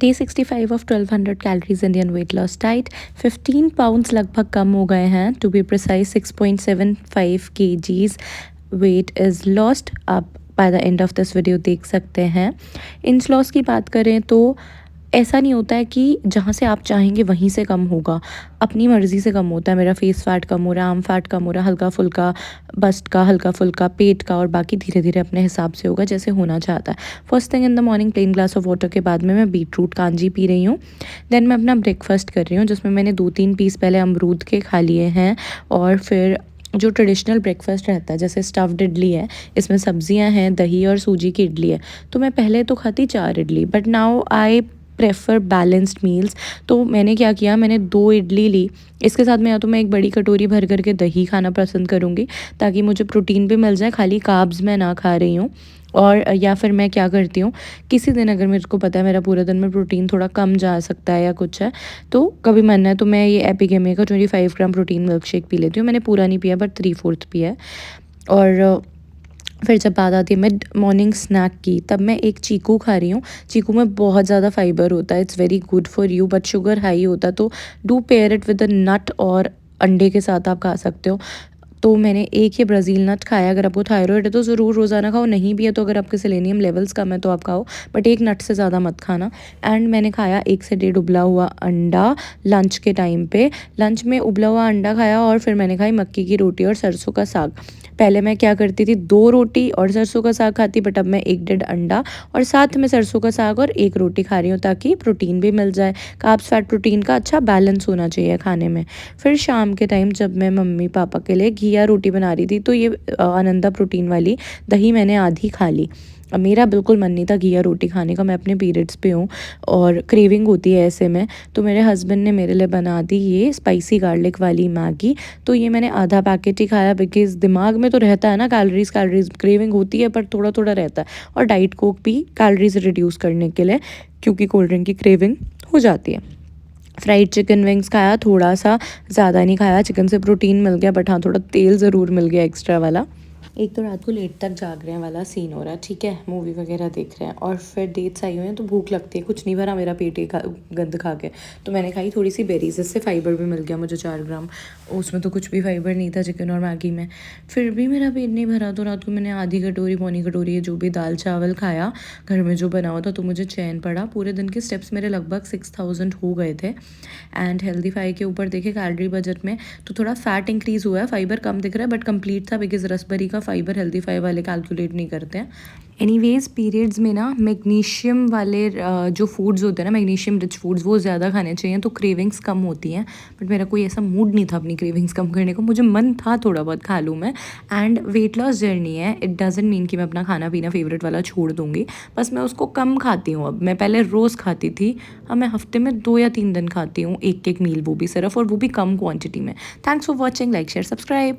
Day 65 of 1200 calories Indian weight loss diet. 15 pounds लगभग कम हो गए हैं, to be precise 6.75 kgs weight is lost. आप by the end of this video देख सकते हैं। इंच लॉस की बात करें तो ऐसा नहीं होता है कि जहाँ से आप चाहेंगे वहीं से कम होगा, अपनी मर्ज़ी से कम होता है। मेरा फेस फैट कम हो रहा है, आर्म फैट कम हो रहा है, हल्का फुल्का बस्ट का, हल्का फुल्का पेट का, और बाकी धीरे धीरे अपने हिसाब से होगा जैसे होना चाहता है। First thing in the morning plain glass of water के बाद में मैं बीटरूट कांजी पी रही हूँ। देन मैं अपना ब्रेकफास्ट कर रही हूँ, जिसमें मैंने 2-3 पीस पहले अमरूद के खा लिए हैं, और फिर जो ट्रेडिशनल ब्रेकफास्ट रहता है जैसे स्टफ्ड इडली है, इसमें सब्जियां हैं, दही और सूजी की इडली है। तो मैं पहले तो खाती 4 idli, but now I prefer balanced meals. तो मैंने क्या किया, मैंने 2 इडली ली, इसके साथ में या तो मैं एक बड़ी कटोरी भर करके दही खाना पसंद करूँगी ताकि मुझे प्रोटीन भी मिल जाए, खाली कार्ब्स मैं ना खा रही हूँ। और या फिर मैं क्या करती हूँ, किसी दिन अगर मेरे को पता है मेरा पूरे दिन में प्रोटीन थोड़ा कम जा सकता है या कुछ है, तो कभी मन है तो मैं ये एपिगेमिया का 25 gram protein milk shake P लेती हूँ। मैंने पूरा नहीं पिया, बट 3/4 पिया है। और फिर जब बात आती है मिड मॉर्निंग स्नैक की, तब मैं एक चीकू खा रही हूँ। चीकू में बहुत ज़्यादा फाइबर होता है, it's very good for you, but sugar high होता है, तो do pair it with a nut, और अंडे के साथ आप खा सकते हो। तो मैंने एक ही ब्राज़ील नट खाया। अगर आपको थायराइड है तो ज़रूर रोज़ाना खाओ, नहीं भी है तो अगर आपके सेलेनियम लेवल्स कम है तो आप खाओ, बट एक नट से ज़्यादा मत खाना। एंड मैंने खाया 1 से 1.5 उबला हुआ अंडा लंच के टाइम पे। लंच में उबला हुआ अंडा खाया, और फिर मैंने खाई मक्की की रोटी और सरसों का साग। पहले मैं क्या करती थी, 2 रोटी और सरसों का साग खाती, बट अब मैं 1-1.5 अंडा और साथ में सरसों का साग और 1 रोटी खा रही हूँ, ताकि प्रोटीन भी मिल जाए। कार्ब्स फैट प्रोटीन का अच्छा बैलेंस होना चाहिए खाने में। फिर शाम के टाइम जब मैं मम्मी पापा के लिए घिया रोटी बना रही थी, तो ये आनंदा प्रोटीन वाली दही मैंने आधी खा ली। अब मेरा बिल्कुल मन नहीं था घिया रोटी खाने का, मैं अपने पीरियड्स पे हूँ और क्रेविंग होती है ऐसे में, तो मेरे हस्बैंड ने मेरे लिए बना दी ये स्पाइसी गार्लिक वाली मैगी। तो ये मैंने आधा पैकेट ही खाया, बिकॉज दिमाग में तो रहता है ना कैलोरीज कैलोरीज, क्रेविंग होती है पर थोड़ा थोड़ा रहता है। और डाइट कोक भी कैलोरीज रिड्यूस करने के लिए, क्योंकि कोल्ड ड्रिंक की क्रेविंग हो जाती है। फ्राइड चिकन विंग्स खाया, थोड़ा सा, ज़्यादा नहीं खाया। चिकन से प्रोटीन मिल गया, बट हाँ थोड़ा तेल ज़रूर मिल गया एक्स्ट्रा वाला। एक तो रात को लेट तक जाग रहे हैं वाला सीन हो रहा है, ठीक है, मूवी वगैरह देख रहे हैं, और फिर डेट्स आई हुई हैं तो भूख लगती है, कुछ नहीं भरा मेरा पेट एक गंद खा के। तो मैंने खाई थोड़ी सी बेरीज, इससे फाइबर भी मिल गया मुझे 4 ग्राम। उसमें तो कुछ भी फाइबर नहीं था चिकन और मैगी में, फिर भी मेरा पेट नहीं भरा। तो रात को मैंने आधी कटोरी पौनी कटोरी जो भी दाल चावल खाया घर में जो बना हुआ था, तो मुझे चैन पड़ा। पूरे दिन के स्टेप्स मेरे लगभग 6000 हो गए थे। एंड हेल्दी फाई के ऊपर देखे कैलोरी बजट में तो थोड़ा फैट इंक्रीज़ हुआ है, फाइबर कम दिख रहा है, बट कंप्लीट था, बिकॉज रसबेरी का फाइबर हेल्दी फाई वाले कैलकुलेट नहीं करते हैं। एनीवेज पीरियड्स में ना मैग्नीशियम वाले जो फूड्स होते हैं ना, मैग्नीशियम रिच फूड्स, वो ज़्यादा खाने चाहिए, तो क्रेविंग्स कम होती हैं। बट मेरा कोई ऐसा मूड नहीं था अपनी क्रेविंग्स कम करने को, मुझे मन था थोड़ा बहुत खा लूँ मैं। एंड वेट लॉस जर्नी है, इट डजंट मीन कि मैं अपना खाना पीना फेवरेट वाला छोड़ दूँगी, बस मैं उसको कम खाती हूँ अब। मैं पहले रोज़ खाती थी, अब मैं हफ्ते में 2 या 3 दिन खाती हूँ एक एक मील, वो भी सिर्फ, और वो भी कम क्वान्टिटी में। Thanks for watching, like share subscribe.